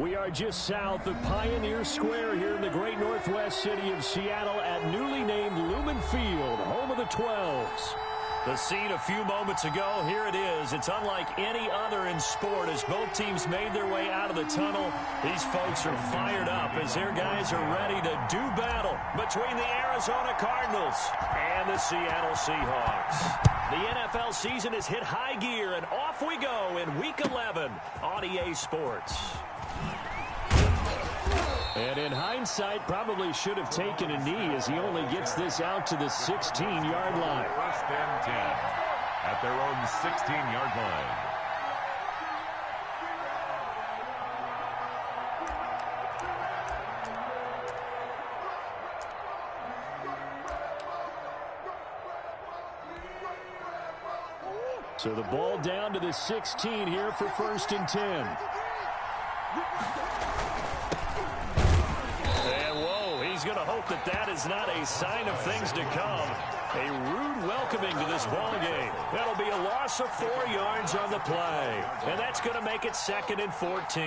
We are just south of Pioneer Square here in the great northwest city of Seattle at newly named Lumen Field, home of the 12s. The scene a few moments ago, here it is. It's unlike any other in sport as both teams made their way out of the tunnel. These folks are fired up as their guys are ready to do battle between the Arizona Cardinals and the Seattle Seahawks. The NFL season has hit high gear, and off we go in Week 11 on EA Sports. And in hindsight, probably should have taken a knee as he only gets this out to the 16-yard line. First and 10 at their own 16-yard line. So the ball down to the 16 here for first and 10. He's going to hope that that is not a sign of things to come. A rude welcoming to this ball game. That'll be a loss of 4 yards on the play. And that's going to make it 2nd and 14.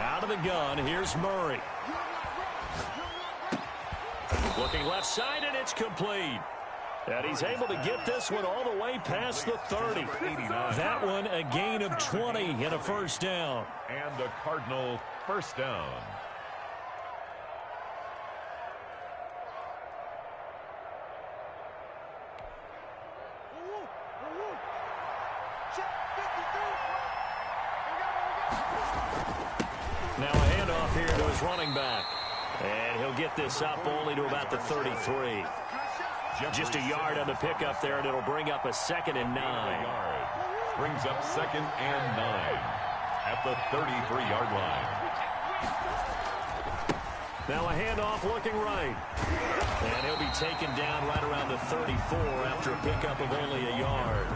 Out of the gun, here's Murray. Looking left side, and it's complete. And he's able to get this one all the way past the 30. That one a gain of 20 and a first down. And the Cardinal first down. Now a handoff here to his running back. And he'll get this up only to about the 33. Just a yard on the pickup there, and it'll bring up a 2nd and 9. Brings up 2nd and 9 at the 33-yard line. Now a handoff looking right. And he'll be taken down right around the 34 after a pickup of only a yard.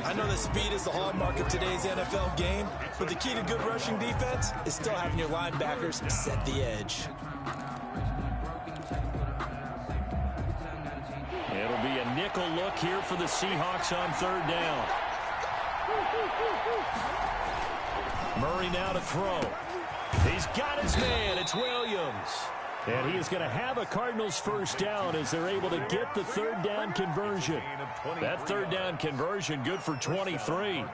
I know that speed is the hallmark of today's NFL game, but the key to good rushing defense is still having your linebackers set the edge. It'll be a nickel look here for the Seahawks on 3rd down. Murray now to throw. He's got his man. It's Williams. And he is going to have a Cardinals first down as they're able to get the 3rd down conversion. That 3rd down conversion good for 23.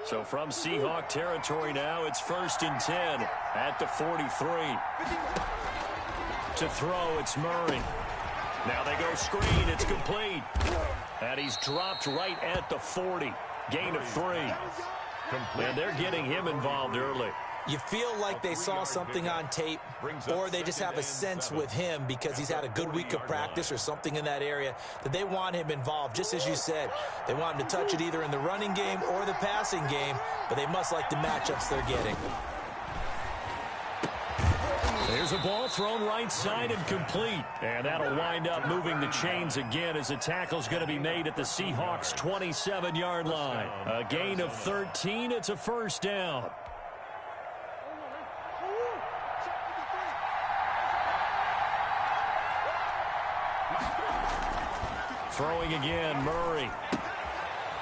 So from Seahawk territory now, it's 1st and 10 at the 43. To throw, it's Murray. Now they go screen. It's complete. And he's dropped right at the 40. Gain of 3. And they're getting him involved early. You feel like they saw something on tape, or they just have a sense with him because he's had a good week of practice or something in that area that they want him involved. Just as you said, they want him to touch it either in the running game or the passing game, but they must like the matchups they're getting. There's a ball thrown right side and complete. And that'll wind up moving the chains again as the tackle's going to be made at the Seahawks' 27-yard line. A gain of 13. It's a first down. Throwing again, Murray.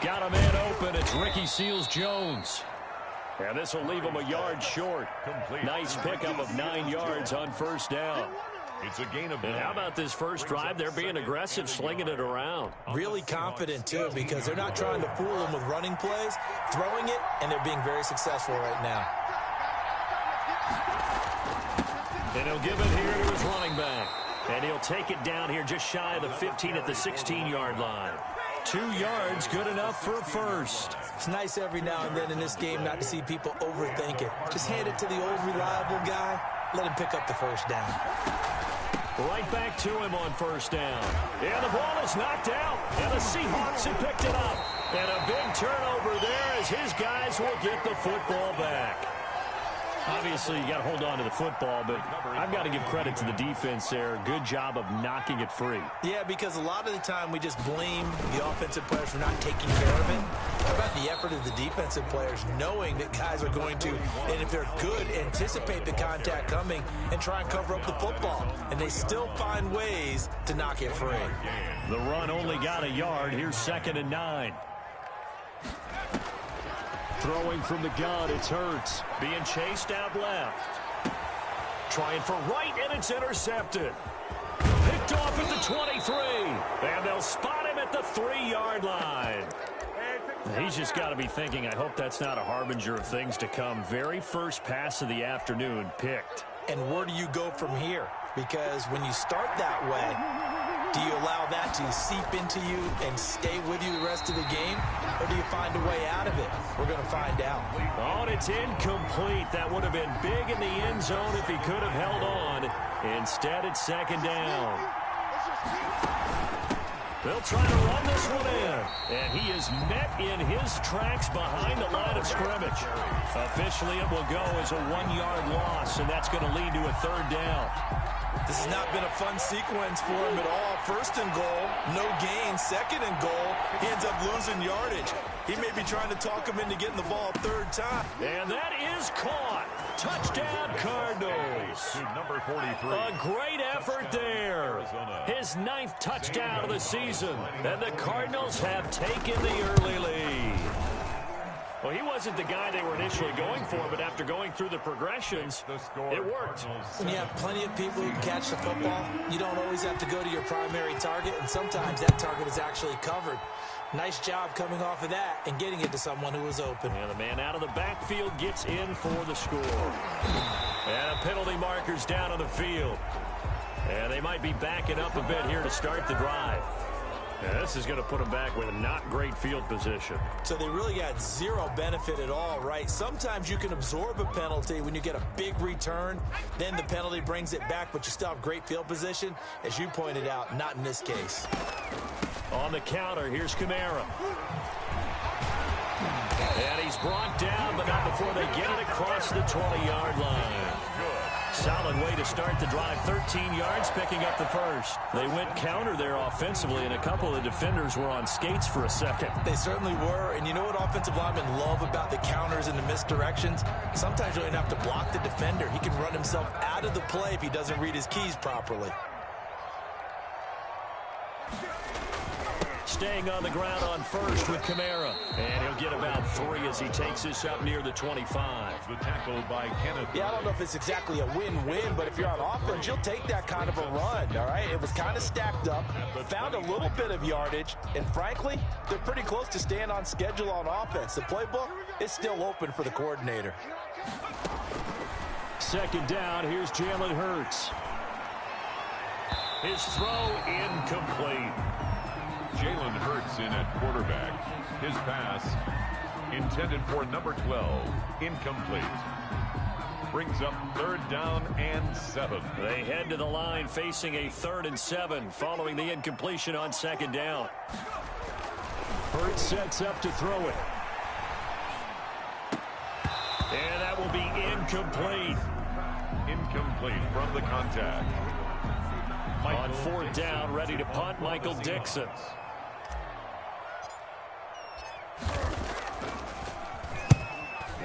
Got a man open. It's Ricky Seals-Jones. And this will leave him a yard short. Nice pickup of 9 yards on first down. It's a gain of 9. And how about this first drive? They're being aggressive, slinging it around. Really confident, too, because they're not trying to fool them with running plays, throwing it, and they're being very successful right now. And he'll give it here to his running back. And he'll take it down here just shy of the 15 at the 16-yard line. 2 yards, good enough for a first. It's nice every now and then in this game not to see people overthink it. Just hand it to the old reliable guy. Let him pick up the first down. Right back to him on first down. And the ball is knocked out. And the Seahawks have picked it up. And a big turnover there as his guys will get the football back. Obviously, you got to hold on to the football, but I've got to give credit to the defense there. Good job of knocking it free. Yeah, because a lot of the time we just blame the offensive players for not taking care of it. How about the effort of the defensive players knowing that guys are going to, and if they're good, anticipate the contact coming and try and cover up the football. And they still find ways to knock it free. The run only got a yard. Here's 2nd and 9. Throwing from the gun, it's Hurts. Being chased out left. Trying for right, and it's intercepted. Picked off at the 23. And they'll spot him at the 3-yard line. He's just got to be thinking, I hope that's not a harbinger of things to come. Very first pass of the afternoon picked. And where do you go from here? Because when you start that way, do you allow that to seep into you and stay with you the rest of the game? Or do you find a way out of it? We're going to find out. Oh, and it's incomplete. That would have been big in the end zone if he could have held on. Instead, it's 2nd down. They'll try to run this one in. And he is met in his tracks behind the line of scrimmage. Officially, it will go as a 1-yard loss, and that's going to lead to a 3rd down. This has not been a fun sequence for him at all. 1st and goal, no gain. 2nd and goal, he ends up losing yardage. He may be trying to talk him into getting the ball a 3rd time. And that is caught. Touchdown, Cardinals. Number 43. A great effort there. His 9th touchdown of the season. And the Cardinals have taken the early lead. Well, he wasn't the guy they were initially going for, but after going through the progressions, it worked. When you have plenty of people who can catch the football, you don't always have to go to your primary target, and sometimes that target is actually covered. Nice job coming off of that and getting it to someone who was open. And the man out of the backfield gets in for the score. And a penalty marker's down on the field. And they might be backing up a bit here to start the drive. And this is going to put them back with a not great field position. So they really got zero benefit at all, right? Sometimes you can absorb a penalty when you get a big return. Then the penalty brings it back, but you still have great field position. As you pointed out, not in this case. On the counter, here's Kamara. And he's brought down, but not before they get it across the 20-yard line. Solid way to start the drive. 13 yards, picking up the first. They went counter there offensively, and a couple of the defenders were on skates for a second. They certainly were, and you know what offensive linemen love about the counters and the misdirections? Sometimes you don't even have to block the defender. He can run himself out of the play if he doesn't read his keys properly. Staying on the ground on first with Kamara. And he'll get about 3 as he takes this up near the 25. The tackle by Kenneth. Yeah, I don't know if it's exactly a win-win, but if you're on offense, you'll take that kind of a run, all right? It was kind of stacked up, found a little bit of yardage, and frankly, they're pretty close to staying on schedule on offense. The playbook is still open for the coordinator. 2nd down, here's Jalen Hurts. His throw incomplete. Jalen Hurts in at quarterback. His pass intended for number 12. Incomplete. Brings up 3rd down and 7. They head to the line facing a 3rd and 7 following the incompletion on 2nd down. Hurts sets up to throw it. And that will be incomplete. Incomplete from the contact. On 4th down, ready to punt, Michael Dixon.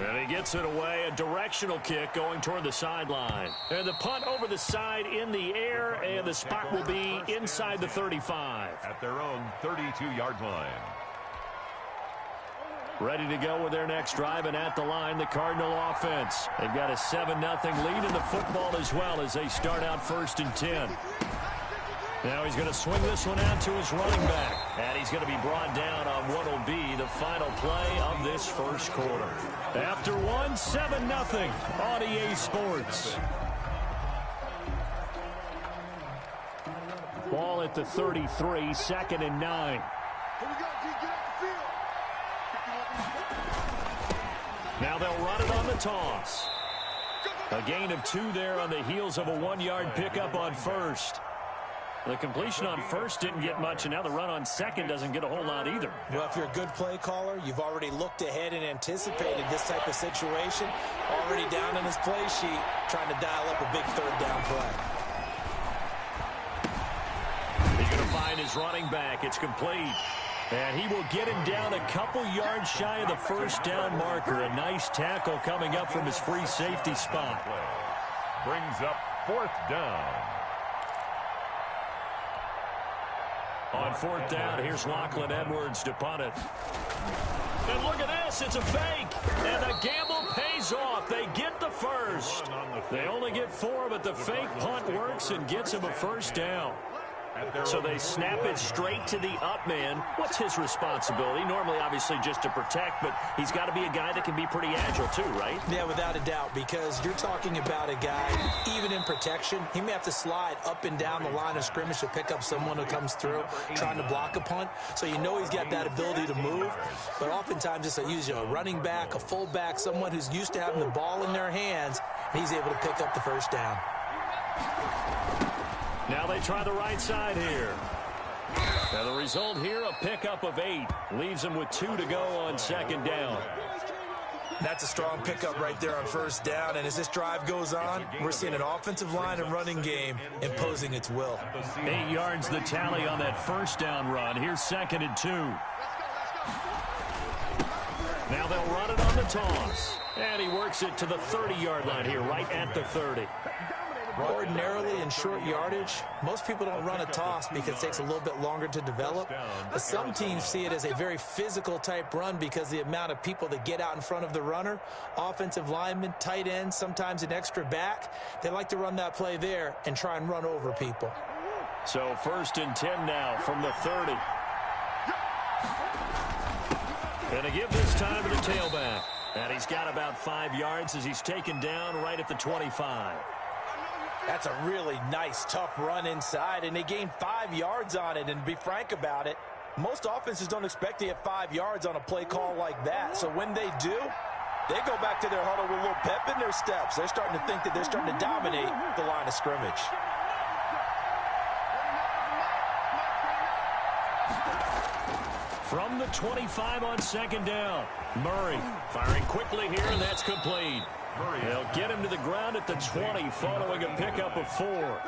And he gets it away, a directional kick going toward the sideline. And the punt over the side in the air, and the spot will be inside the 35. At their own 32-yard line. Ready to go with their next drive, and at the line, the Cardinal offense. They've got a 7-0 lead in the football as well as they start out 1st and 10. Now he's going to swing this one out to his running back. And he's going to be brought down on what will be the final play of this first quarter. After 7-0 on EA Sports. Ball at the 33, 2nd and 9. Now they'll run it on the toss. A gain of 2 there on the heels of a 1-yard pickup on first. The completion on first didn't get much, and now the run on second doesn't get a whole lot either. Well, if you're a good play caller, you've already looked ahead and anticipated this type of situation. Already down in his play sheet, trying to dial up a big third down play. He's going to find his running back. It's complete. And he will get him down a couple yards shy of the first down marker. A nice tackle coming up from his free safety spot. Brings up fourth down. On fourth down, here's Lachlan Edwards to punt it. And look at this, it's a fake. And the gamble pays off. They get the first. They only get 4, but the fake punt works and gets him a first down. So they snap it straight to the up man. What's his responsibility? Normally, obviously, just to protect, but he's got to be a guy that can be pretty agile too, right? Yeah, without a doubt, because you're talking about a guy, even in protection, he may have to slide up and down the line of scrimmage to pick up someone who comes through trying to block a punt. So you know he's got that ability to move, but oftentimes it's usually a running back, a fullback, someone who's used to having the ball in their hands, and he's able to pick up the first down. Now they try the right side here. Now the result here, a pickup of 8. Leaves them with 2 to go on second down. That's a strong pickup right there on first down. And as this drive goes on, we're seeing an offensive line and running game imposing its will. 8 yards the tally on that first down run. Here's second and 2. Now they'll run it on the toss. And he works it to the 30-yard line here, right at the 30. Ordinarily in short yardage, most people don't run a toss because it takes a little bit longer to develop. But some teams see it as a very physical type run because the amount of people that get out in front of the runner, offensive linemen, tight ends, sometimes an extra back, they like to run that play there and try and run over people. So first and 10 now from the 30. And a give this time to the tailback. And he's got about 5 yards as he's taken down right at the 25. That's a really nice, tough run inside, and they gained 5 yards on it. And to be frank about it, most offenses don't expect to get 5 yards on a play call like that. So when they do, they go back to their huddle with a little pep in their steps. They're starting to think that they're starting to dominate the line of scrimmage. From the 25 on second down, Murray firing quickly here, and that's complete. They'll get him to the ground at the 20 following a pickup of 4.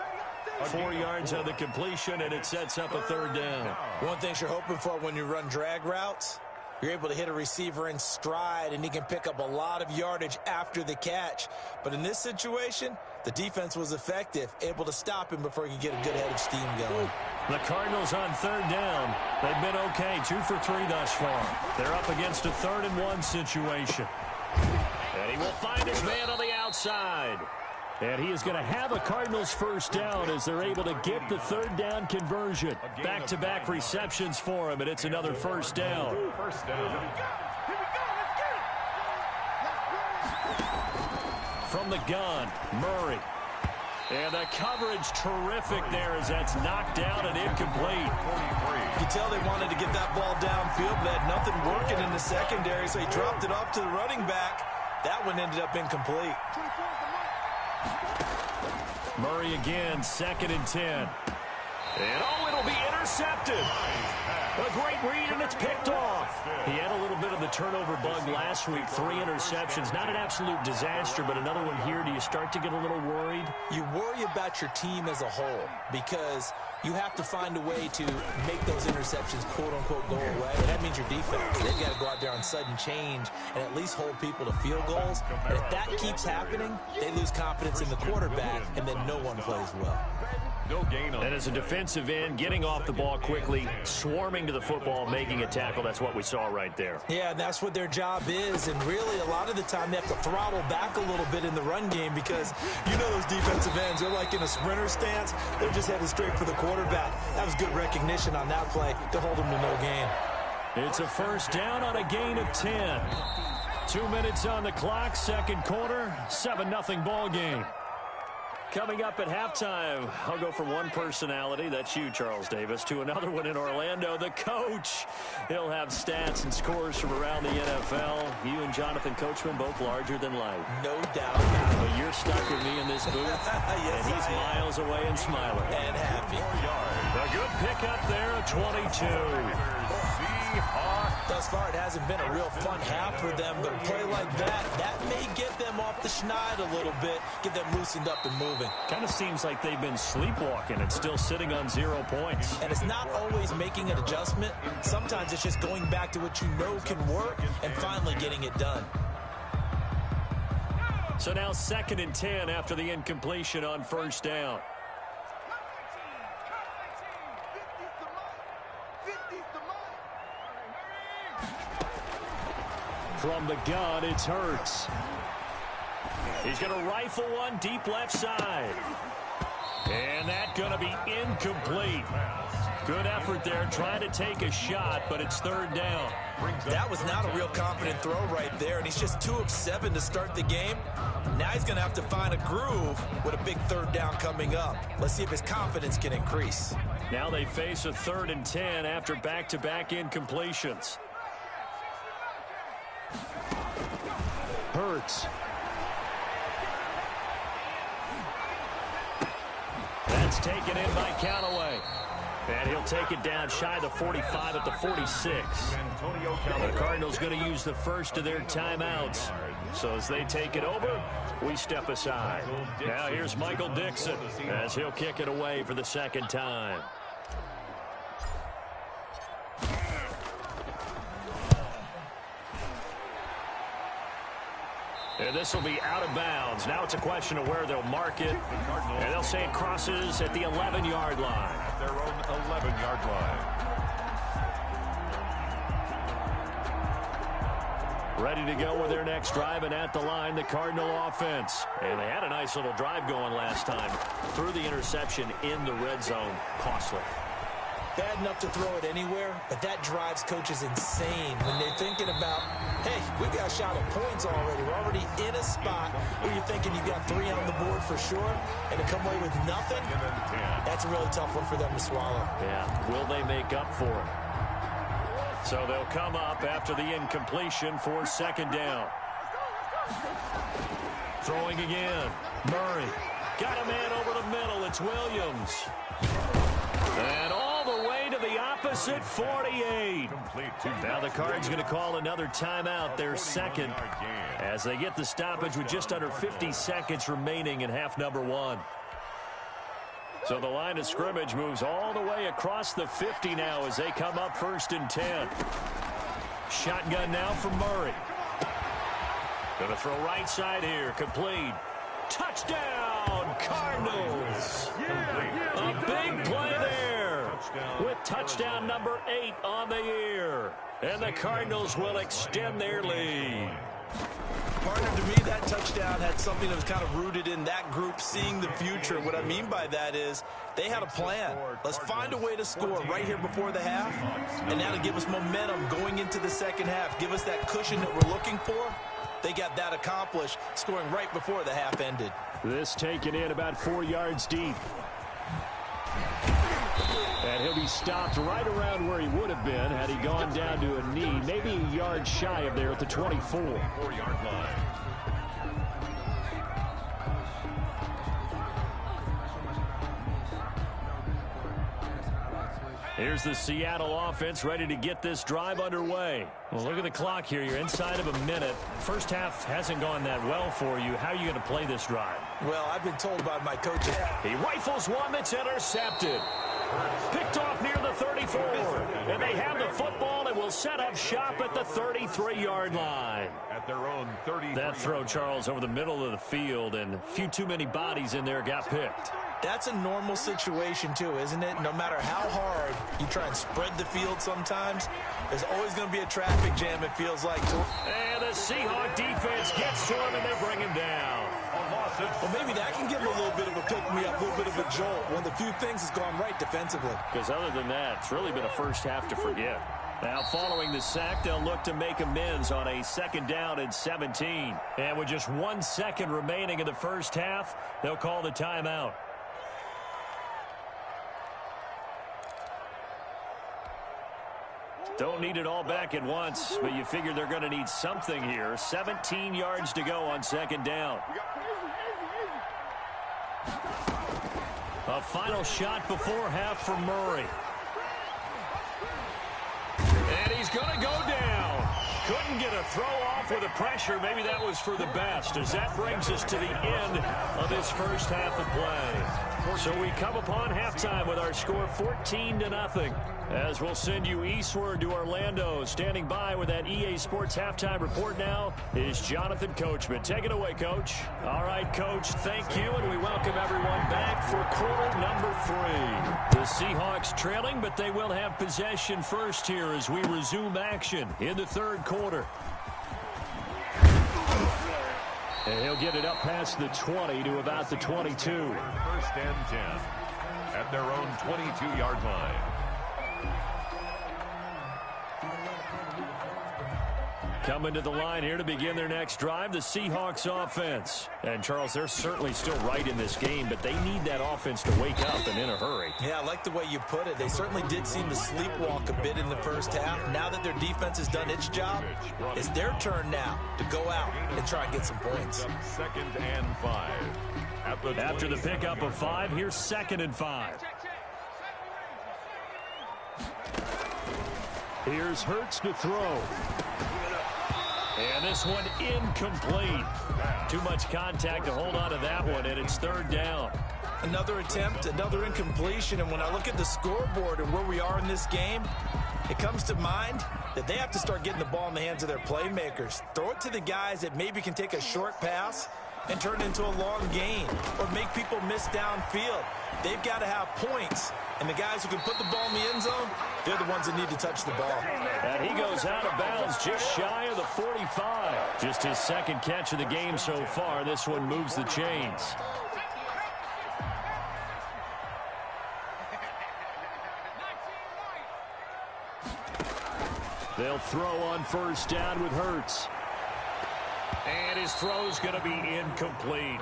4 yards on the completion, and it sets up a third down. One thing you're hoping for when you run drag routes, you're able to hit a receiver in stride, and he can pick up a lot of yardage after the catch. But in this situation, the defense was effective, able to stop him before he could get a good head of steam going. The Cardinals on third down. They've been okay, 2 for 3 thus far. They're up against a 3rd and 1 situation. And he will find his man on the outside. And he is going to have a Cardinals first down as they're able to get the third down conversion. Back-to-back receptions for him, and it's another first down. First down. From the gun, Murray. And the coverage terrific there as that's knocked down and incomplete. You can tell they wanted to get that ball downfield, but had nothing working in the secondary, so he dropped it off to the running back. That one ended up incomplete. Murray again, 2nd and 10. And it'll be intercepted. A great read, and it's picked off. He had a little bit of the turnover bug last week, 3 interceptions. Not an absolute disaster, but another one here. Do you start to get a little worried? You worry about your team as a whole because you have to find a way to make those interceptions, quote-unquote, go away. And that means your defense. They've got to go out there on sudden change and at least hold people to field goals. And if that keeps happening, they lose confidence in the quarterback, and then no one plays well. No gain on. And as a defensive end, getting off the ball quickly, swarming to the football, making a tackle, that's what we saw right there. Yeah, and that's what their job is. And really, a lot of the time, they have to throttle back a little bit in the run game because you know those defensive ends, they're like in a sprinter stance. They're just headed straight for the quarterback. That was good recognition on that play to hold them to no gain. It's a first down on a gain of 10. 2 minutes on the clock, second quarter, 7-0 ball game. Coming up at halftime, I'll go from one personality, that's you, Charles Davis, to another one in Orlando, the coach. He'll have stats and scores from around the NFL. You and Jonathan Coachman both larger than life. No doubt about it. But you're stuck with me in this booth, yes, and he's miles away and smiling. And happy. A good pickup there, a 22. Thus far, it hasn't been a real fun half for them, but a play like that may get them off the schneid a little bit, get them loosened up and moving. Kind of seems like they've been sleepwalking and still sitting on 0 points. And it's not always making an adjustment. Sometimes it's just going back to what you know can work and finally getting it done. So now 2nd and 10 after the incompletion on first down. From the gun, it's Hurts. He's going to rifle one deep left side. And that's going to be incomplete. Good effort there, trying to take a shot, but it's 3rd down. That was not a real confident throw right there, and he's just 2 of 7 to start the game. Now he's going to have to find a groove with a big 3rd down coming up. Let's see if his confidence can increase. Now they face a 3rd and 10 after back-to-back incompletions. Hurts. That's taken in by Callaway. And he'll take it down shy of the 45 at the 46. The Cardinals going to use the first of their timeouts. So as they take it over, we step aside. Now here's Michael Dixon as he'll kick it away for the 2nd time. And this will be out of bounds. Now it's a question of where they'll mark it. And they'll say it crosses at the 11-yard line. At their own 11-yard line. Ready to go with their next drive, and at the line, the Cardinal offense. And they had a nice little drive going last time. Threw the interception in the red zone. Costly. Bad enough to throw it anywhere, but that drives coaches insane when they're thinking about, hey, we've got a shot at points already. We're already in a spot where you're thinking you've got 3 on the board for sure, and to come away with nothing, that's a really tough one for them to swallow. Yeah, will they make up for it? So they'll come up after the incompletion for 2nd down. Throwing again. Murray. Got a man over the middle. It's Williams. And all the way to the opposite 48. Now the Cards going to call another timeout, their 2nd, as they get the stoppage with just under 50 seconds remaining in half number 1. So the line of scrimmage moves all the way across the 50 now as they come up 1st and 10. Shotgun now from Murray. Going to throw right side here. Complete. Touchdown, Cardinals. A big play there with touchdown number 8 on the year. And the Cardinals will extend their lead. Partner, to me, that touchdown had something that was kind of rooted in that group seeing the future. What I mean by that is they had a plan. Let's find a way to score right here before the half, and that'll give us momentum going into the 2nd half. Give us that cushion that we're looking for. They got that accomplished, scoring right before the half ended. This taken in about 4 yards deep. And he'll be stopped right around where he would have been had he gone down to a knee, maybe a yard shy of there at the 24. 4-yard line. Here's the Seattle offense ready to get this drive underway. Well, look at the clock here. You're inside of a minute. First half hasn't gone that well for you. How are you going to play this drive? Well, I've been told by my coaches. He rifles one that's intercepted. Picked off near the 34. And they have the football and will set up shop at the 33-yard line. At their own 30. That throw, Charles, over the middle of the field, and a few too many bodies in there got picked. That's a normal situation, too, isn't it? No matter how hard you try and spread the field sometimes, there's always going to be a traffic jam, it feels like. And the Seahawk defense gets to him, and they bring him down. Well, maybe that can give him a little bit of a pick-me-up, a little bit of a jolt. One of the few things has gone right defensively. Because other than that, it's really been a first half to forget. Now following the sack, they'll look to make amends on a 2nd down and 17. And with just 1 second remaining in the first half, they'll call the timeout. Don't need it all back at once, but you figure they're going to need something here. 17 yards to go on 2nd down. A final shot before half from Murray. And he's going to go down. Couldn't get a throw off with the pressure. Maybe that was for the best, as that brings us to the end of this first half of play. So we come upon halftime with our score 14-0. As we'll send you eastward to Orlando. Standing by with that EA Sports halftime report now is Jonathan Coachman. Take it away, Coach. All right, Coach, thank you, and we welcome everyone back for quarter number 3. The Seahawks trailing, but they will have possession first here as we resume action in the 3rd quarter. And he'll get it up past the 20 to about the 22. 1st and 10 at their own 22-yard line. Coming to the line here to begin their next drive, the Seahawks offense. And, Charles, they're certainly still right in this game, but they need that offense to wake up and in a hurry. Yeah, I like the way you put it. They certainly did seem to sleepwalk a bit in the first half. Now that their defense has done its job, it's their turn now to go out and try and get some points. 2nd and 5. After the pickup of 5, here's 2nd and 5. Here's Hurts to throw. And this one incomplete. Too much contact to hold on to that one, and it's 3rd down. Another attempt, another incompletion, and when I look at the scoreboard and where we are in this game, it comes to mind that they have to start getting the ball in the hands of their playmakers. Throw it to the guys that maybe can take a short pass and turn it into a long gain or make people miss downfield. They've got to have points, and the guys who can put the ball in the end zone, they're the ones that need to touch the ball. And he goes out of bounds just shy of the 45. Just his 2nd catch of the game so far. This one moves the chains. They'll throw on 1st down with Hurts. And his throw's going to be incomplete.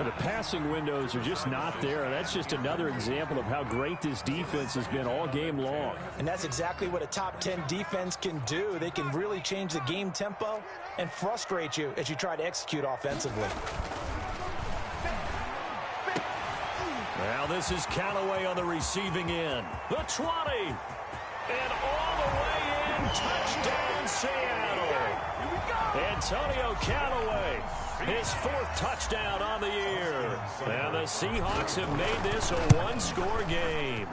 The passing windows are just not there. That's just another example of how great this defense has been all game long. And that's exactly what a top 10 defense can do. They can really change the game tempo and frustrate you as you try to execute offensively. Now this is Callaway on the receiving end. The 20. And all the way in. Touchdown, Seattle. Antonio Callaway, his 4th touchdown on the year. And the Seahawks have made this a 1-score game.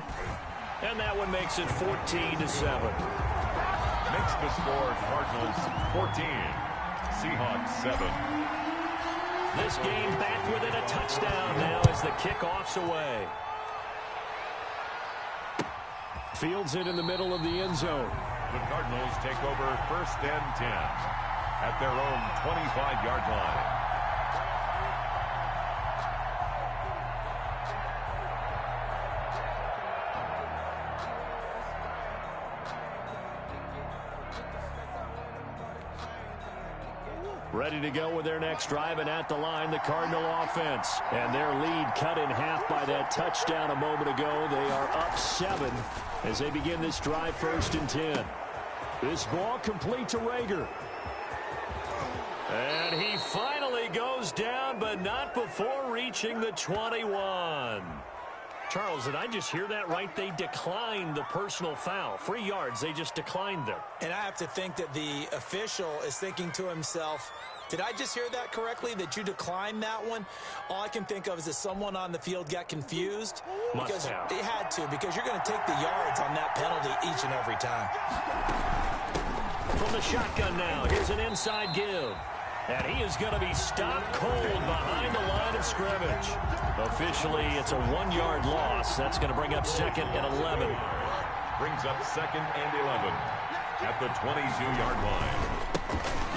And that one makes it 14-7. Makes the score Cardinals 14, Seahawks 7. This game back within a touchdown now as the kickoff's away. Fields it in the middle of the end zone. The Cardinals take over 1st and 10 at their own 25-yard line. Ready to go with their next drive, and at the line, the Cardinal offense. And their lead cut in half by that touchdown a moment ago. They are up 7 as they begin this drive 1st and 10. This ball complete to Rager. And he finally goes down, but not before reaching the 21. Charles, did I just hear that right? They declined the personal foul. 3 yards, they just declined them. And I have to think that the official is thinking to himself, did I just hear that correctly, that you declined that one? All I can think of is that someone on the field got confused. Because they had to, because you're going to take the yards on that penalty each and every time. From the shotgun now, here's an inside give. And he is going to be stopped cold behind the line of scrimmage. Officially, it's a 1-yard loss. That's going to bring up 2nd and 11. Brings up 2nd and 11 at the 22-yard line.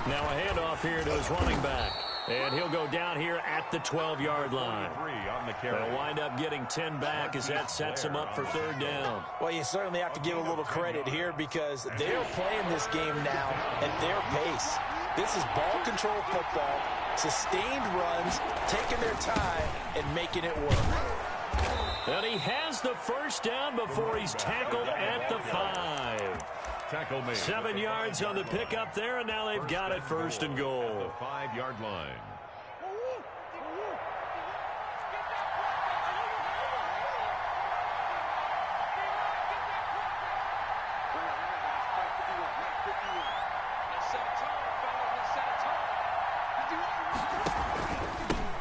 Now a handoff here to his running back. And he'll go down here at the 12-yard line. They'll wind up getting 10 back as that sets him up for third down. Well, you certainly have to give a little credit here because they're playing this game now at their pace. This is ball control football, sustained runs, taking their time, and making it work. And he has the first down before he's tackled at the 5. 7 yards on the pickup there, and now they've got it first and goal. 5-yard line.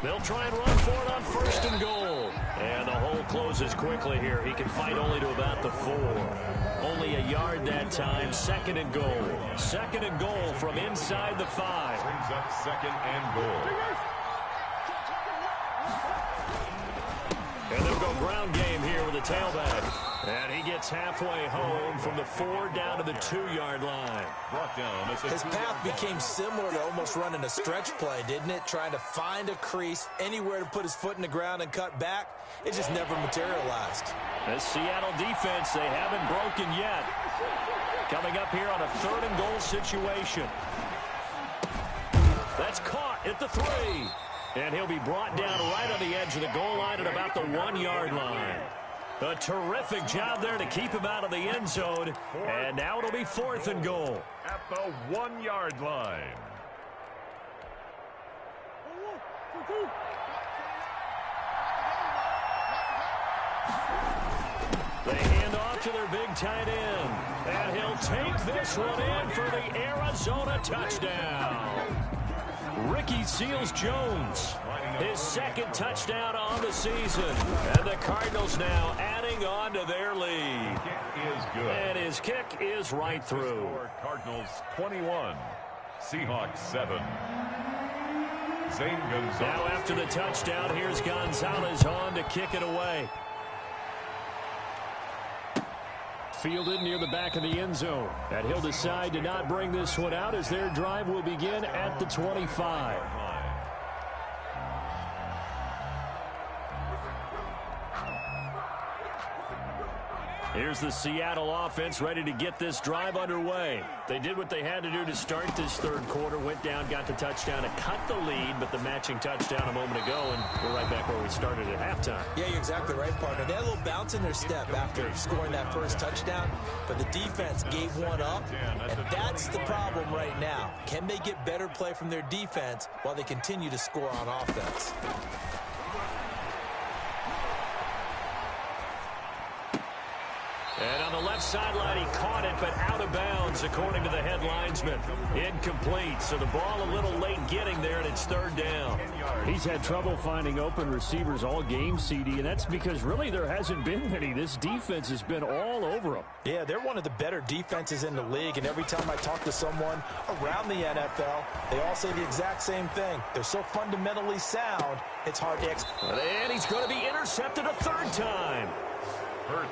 They'll try and run for it on first and goal. And the hole closes quickly here. He can fight only to about the 4. Only a yard that time. Second and goal. Second and goal from inside the 5. Brings up second and goal. And they'll go ground game here with a tailback. And he gets halfway home from the 4 down to the 2-yard line. Brought down. His path became similar to almost running a stretch play, didn't it? Trying to find a crease, anywhere to put his foot in the ground and cut back. It just never materialized. The Seattle defense, they haven't broken yet. Coming up here on a third and goal situation. That's caught at the 3. And he'll be brought down right on the edge of the goal line at about the 1-yard line. A terrific job there to keep him out of the end zone. And now it'll be fourth and goal. At the 1-yard line. They hand off to their big tight end. And he'll take this one in for the Arizona touchdown. Ricky Seals-Jones, his second touchdown on the season. And the Cardinals now adding on to their lead. Kick is good. And his kick is right through. Cardinals 21, Seahawks 7. Zane Gonzalez. Now after the touchdown, here's Gonzalez on to kick it away. Fielded near the back of the end zone. And he'll decide to not bring this one out as their drive will begin at the 25. Here's the Seattle offense ready to get this drive underway. They did what they had to do to start this third quarter. Went down, got the touchdown to cut the lead, but the matching touchdown a moment ago, and we're right back where we started at halftime. Yeah, you're exactly right, partner. They had a little bounce in their step after scoring that first touchdown, but the defense gave one up, and that's the problem right now. Can they get better play from their defense while they continue to score on offense? And on the left sideline, he caught it, but out of bounds, according to the head linesman. Incomplete, so the ball a little late getting there, and it's third down. He's had trouble finding open receivers all game, CD, and that's because really there hasn't been many. This defense has been all over them. Yeah, they're one of the better defenses in the league, and every time I talk to someone around the NFL, they all say the exact same thing. They're so fundamentally sound, it's hard to explain. And he's going to be intercepted a third time.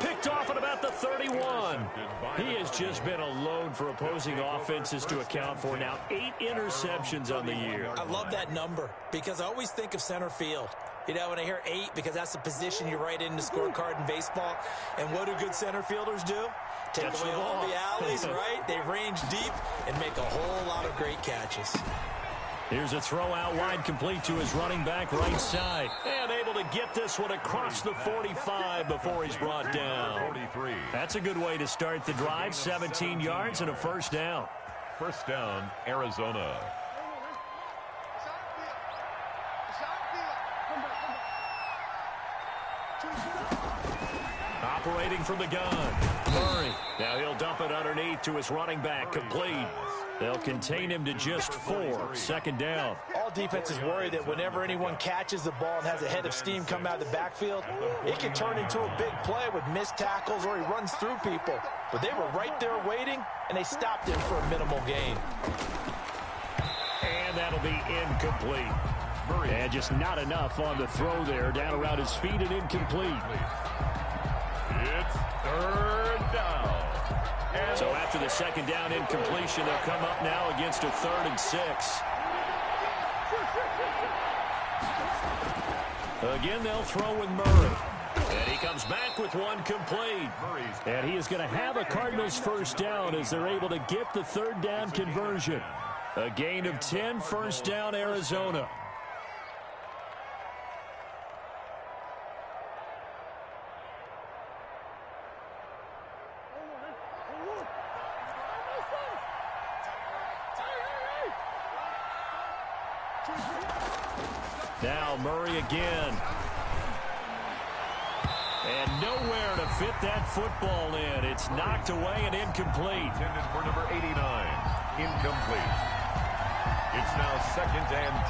Picked off at about the 31. He has just been a load for opposing offenses to account for. Now 8 interceptions on the year. I love that number because I always think of center field. You know, when I hear 8, because that's the position you write in the scorecard in baseball. And what do good center fielders do? Take away all the alleys, right? They range deep and make a whole lot of great catches. Here's a throw out wide, complete to his running back right side. And able to get this one across the 45 before he's brought down. 43. That's a good way to start the drive. 17 yards and a first down. First down, Arizona. Operating from the gun. Murray. Now he'll dump it underneath to his running back. Complete. They'll contain him to just 4. Second down. All defenses worry that whenever anyone catches the ball and has a head of steam come out of the backfield, it can turn into a big play with missed tackles or he runs through people. But they were right there waiting, and they stopped him for a minimal gain. And that'll be incomplete. And just not enough on the throw there. Down around his feet and incomplete. It's third down. So after the second down incompletion, they'll come up now against a 3rd and 6. Again, they'll throw with Murray. And he comes back with one complete. And he is going to have a Cardinals first down as they're able to get the third down conversion. A gain of 10, first down, Arizona. Now Murray again. And nowhere to fit that football in. It's knocked away and incomplete. Intended for number 89. Incomplete. It's now 2nd and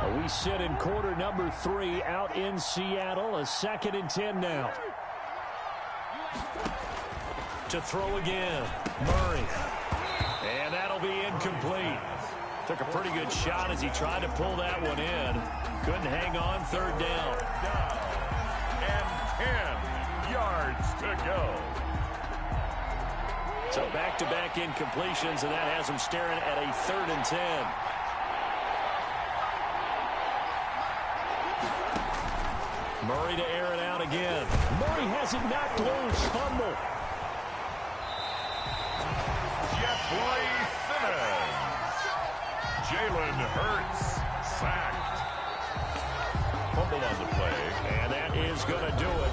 10. We sit in quarter number 3 out in Seattle. A 2nd and 10 now. To throw again. Murray. And that'll be incomplete. Took a pretty good shot as he tried to pull that one in. Couldn't hang on, third down. And 10 yards to go. So back-to-back incompletions, and that has him staring at a 3rd and 10. Murray to air it out again. Murray has it knocked loose. Fumble. Jeffrey Simmons. Jalen Hurts sacked. Fumble on the play. And that is going to do it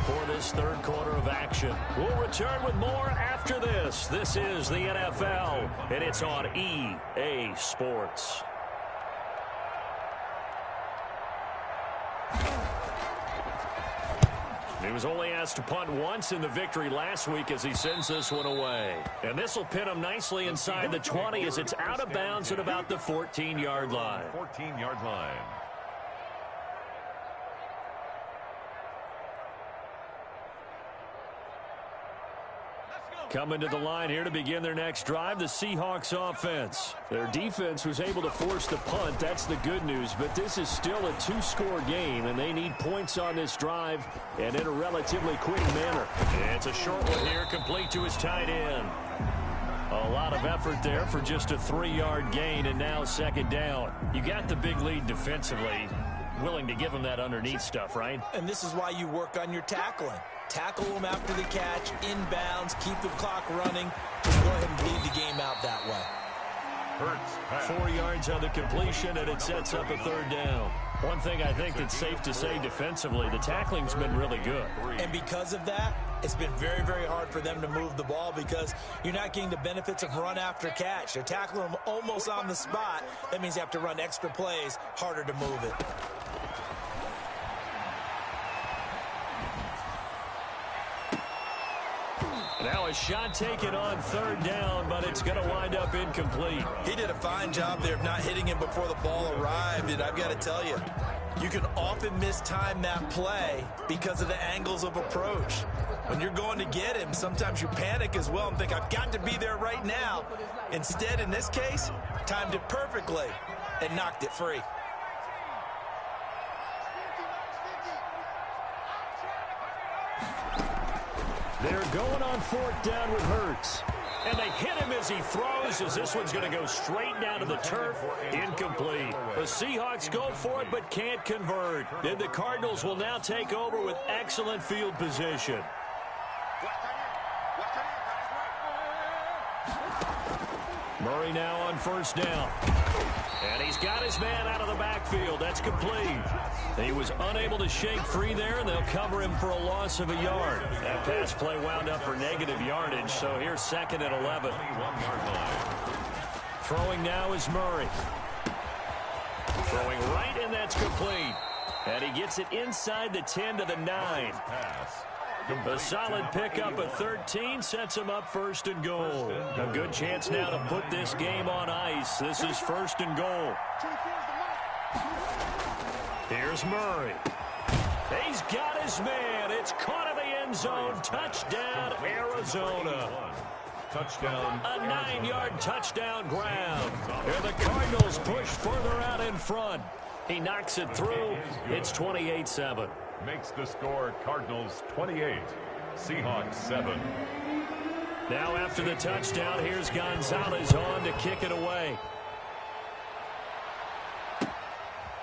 for this third quarter of action. We'll return with more after this. This is the NFL, and it's on EA Sports. He was only asked to punt once in the victory last week as he sends this one away. And this will pin him nicely inside the 20 as it's out of bounds at about the 14-yard line. 14-yard line. Coming to the line here to begin their next drive, the Seahawks offense. Their defense was able to force the punt. That's the good news. But this is still a 2-score game, and they need points on this drive and in a relatively quick manner. It's a short one here, complete to his tight end. A lot of effort there for just a 3-yard gain, and now 2nd down. You got the big lead defensively. Willing to give him that underneath stuff, right? And this is why you work on your tackling. Tackle them after the catch, inbounds, keep the clock running. Just go ahead and bleed the game out that way. Hurts. 4 yards on the completion, and it sets up a 3rd down. One thing I think that's safe to say defensively, the tackling's been really good. And because of that, it's been very, very hard for them to move the ball because you're not getting the benefits of run after catch. They're tackling them almost on the spot. That means you have to run extra plays, harder to move it. Now a shot taken on 3rd down, but it's going to wind up incomplete. He did a fine job there of not hitting him before the ball arrived, and I've got to tell you, you can often mistime that play because of the angles of approach. When you're going to get him, sometimes you panic as well and think, I've got to be there right now. Instead, in this case, timed it perfectly and knocked it free. They're going on 4th down with Hurts. And they hit him as he throws, as this one's going to go straight down to the turf. Incomplete. The Seahawks go for it but can't convert. Then the Cardinals will now take over with excellent field position. Murray now on 1st down. And he's got his man out of the backfield. That's complete. He was unable to shake free there, and they'll cover him for a loss of a yard. That pass play wound up for negative yardage, so here's 2nd and 11. Throwing now is Murray. Throwing right, and that's complete. And he gets it inside the 10 to the 9. A solid pickup of 13 sets him up 1st and goal. A good chance now to put this game on ice. This is 1st and goal. Here's Murray. He's got his man. It's caught in the end zone. Touchdown, Arizona. Touchdown. A 9-yard touchdown grab. And the Cardinals push further out in front. He knocks it through. It's 28-7. Makes the score Cardinals 28, Seahawks 7. Now after the touchdown, here's Gonzalez on to kick it away.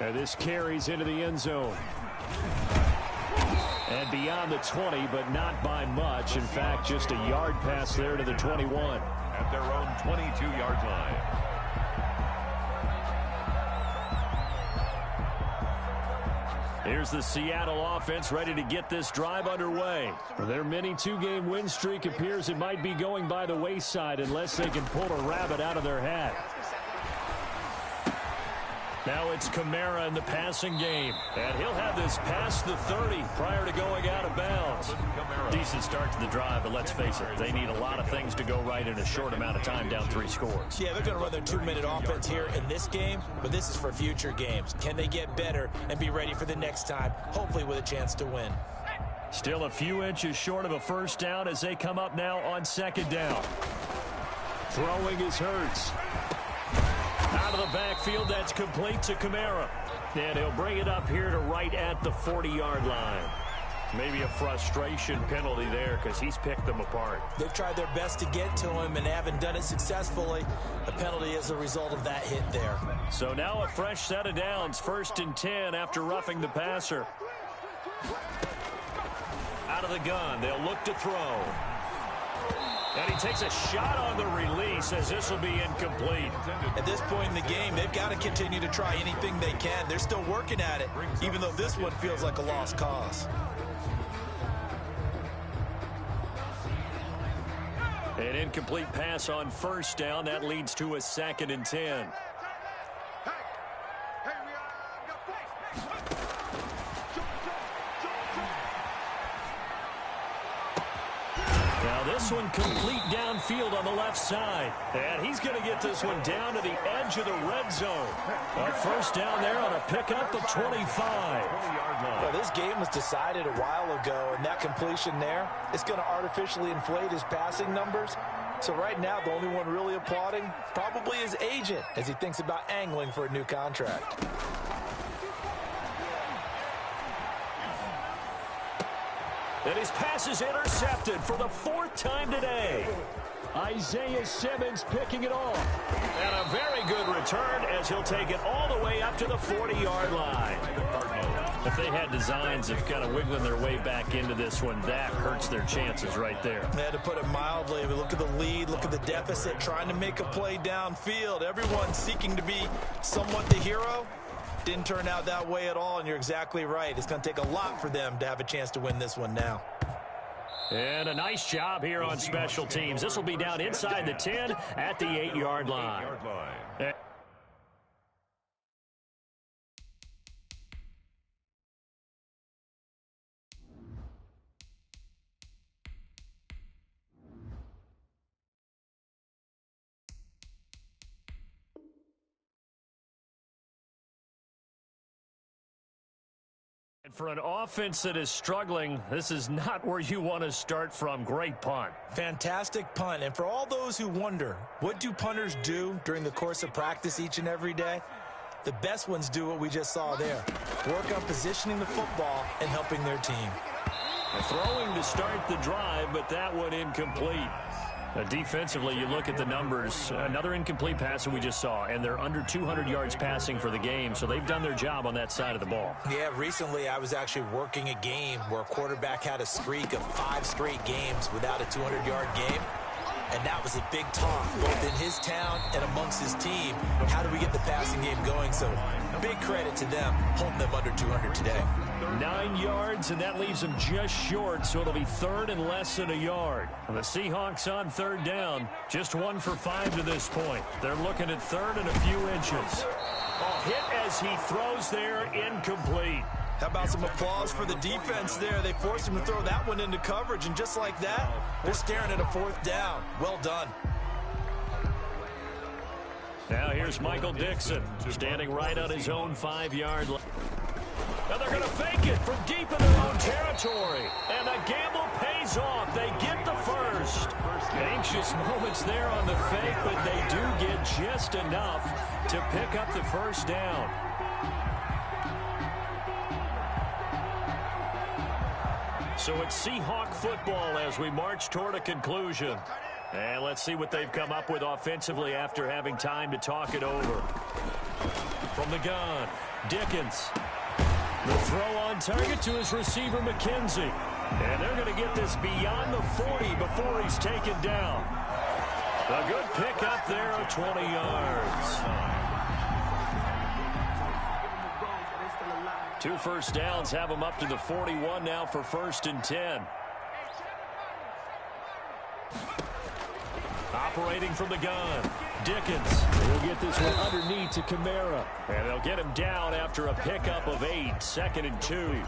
And this carries into the end zone. And beyond the 20, but not by much. In fact, just a yard pass there to the 21. At their own 22-yard line. Here's the Seattle offense ready to get this drive underway. Their mini two-game win streak appears it might be going by the wayside unless they can pull a rabbit out of their hat. Now it's Kamara in the passing game. And he'll have this past the 30 prior to going out of bounds. Decent start to the drive, but let's face it, they need a lot of things to go right in a short amount of time, down 3 scores. Yeah, they're going to run their 2-minute offense here in this game, but this is for future games. Can they get better and be ready for the next time, hopefully with a chance to win? Still a few inches short of a first down as they come up now on 2nd down. Throwing is Hurts. Out of the backfield, that's complete to Kamara. And he'll bring it up here to right at the 40-yard line. Maybe a frustration penalty there because he's picked them apart. They've tried their best to get to him and haven't done it successfully. The penalty is a result of that hit there. So now a fresh set of downs, 1st and 10 after roughing the passer. Out of the gun, they'll look to throw. And he takes a shot on the release as this will be incomplete. At this point in the game, they've got to continue to try anything they can. They're still working at it, even though this one feels like a lost cause. An incomplete pass on 1st down. That leads to a 2nd and 10. Now this one complete downfield on the left side. And he's going to get this one down to the edge of the red zone. A 1st down there on a pickup of 25. Well, this game was decided a while ago, and that completion there is going to artificially inflate his passing numbers. So right now, the only one really applauding probably his agent as he thinks about angling for a new contract. And his pass is intercepted for the 4th time today. Isaiah Simmons picking it off. And a very good return as he'll take it all the way up to the 40-yard line. If they had designs of kind of wiggling their way back into this one, that hurts their chances right there. They had to put it mildly. But look at the lead, look at the deficit, trying to make a play downfield. Everyone seeking to be somewhat the hero. Didn't turn out that way at all, and you're exactly right. It's going to take a lot for them to have a chance to win this one now. And a nice job here on special teams. This will be down inside the 10 at the 8-yard line. For an offense that is struggling, this is not where you want to start from. Great punt. Fantastic punt. And for all those who wonder, what do punters do during the course of practice each and every day? The best ones do what we just saw there. Work on positioning the football and helping their team. Throwing to start the drive, but that one incomplete. Defensively, you look at the numbers. Another incomplete pass that we just saw, and they're under 200 yards passing for the game, so they've done their job on that side of the ball. Yeah, recently I was actually working a game where a quarterback had a streak of 5 straight games without a 200-yard game. And that was a big talk, both in his town and amongst his team. How do we get the passing game going? So big credit to them, holding them under 200 today. 9 yards, and that leaves them just short, so it'll be 3rd and less than a yard. The Seahawks on 3rd down, just 1 for 5 to this point. They're looking at 3rd and a few inches. A hit as he throws there, incomplete. How about some applause for the defense there? They forced him to throw that one into coverage, and just like that, they're staring at a 4th down. Well done. Now here's Michael Dixon, standing right on his own 5-yard line. Now they're going to fake it from deep in their own territory. And the gamble pays off. They get the first. Anxious moments there on the fake, but they do get just enough to pick up the 1st down. So it's Seahawk football as we march toward a conclusion. And let's see what they've come up with offensively after having time to talk it over. From the gun, Dickens. The throw on target to his receiver, McKenzie. And they're going to get this beyond the 40 before he's taken down. A good pick up there of 20 yards. 2 first downs have him up to the 41 now for 1st and 10. Operating from the gun, Dickens. He'll get this one underneath to Kamara. And they'll get him down after a pickup of 8, 2nd and 2.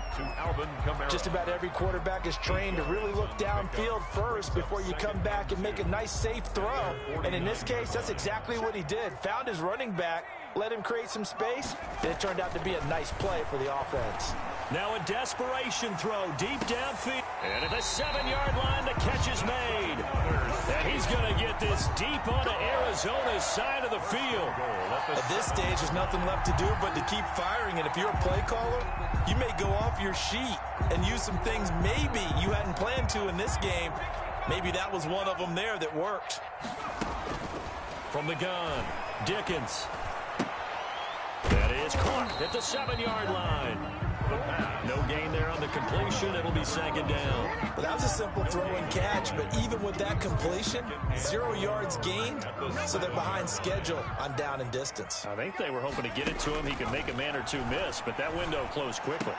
Just about every quarterback is trained to really look downfield first before you come back and make a nice, safe throw. And in this case, that's exactly what he did. Found his running back, let him create some space, and it turned out to be a nice play for the offense. Now a desperation throw deep downfield. And at the 7-yard line, the catch is made. And he's going to get this deep onto Arizona's side of the field. At this stage, there's nothing left to do but to keep firing. And if you're a play caller, you may go off your sheet and use some things maybe you hadn't planned to in this game. Maybe that was one of them there that worked. From the gun, Dickens. That is caught at the 7-yard line. No gain there on the completion. It'll be 2nd down. But that was a simple throw and catch, but even with that completion, 0 yards gained, so they're behind schedule on down and distance. I think they were hoping to get it to him. He could make a man or two miss, but that window closed quickly.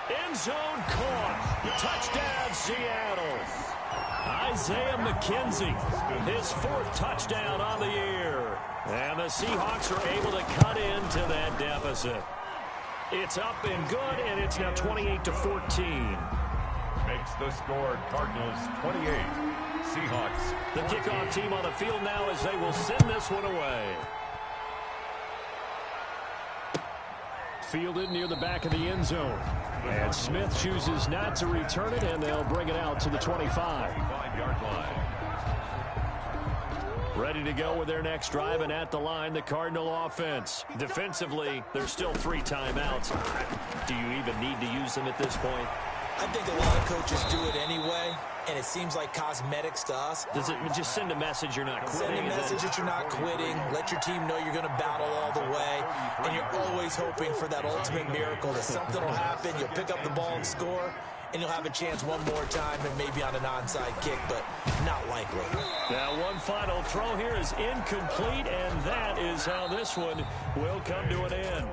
End zone caught. Touchdown, Seattle. Isaiah McKenzie, his 4th touchdown on the year. And the Seahawks are able to cut into that deficit. It's up and good, and it's now 28-14. Makes the score Cardinals 28. Seahawks. The kickoff team on the field now as they will send this one away. Fielded near the back of the end zone. And Smith chooses not to return it, and they'll bring it out to the 25. 5-yard line. Ready to go with their next drive, and at the line, the Cardinal offense. Defensively, there's still 3 timeouts. Do you even need to use them at this point? I think a lot of coaches do it anyway, and it seems like cosmetics to us. Does it just send a message you're not quitting? Send a message that you're not quitting. Let your team know you're going to battle all the way, and you're always hoping for that ultimate miracle, that something will happen, you'll pick up the ball and score, and you'll have a chance one more time and maybe on an onside kick, but not likely. Now one final throw here is incomplete, and that is how this one will come to an end.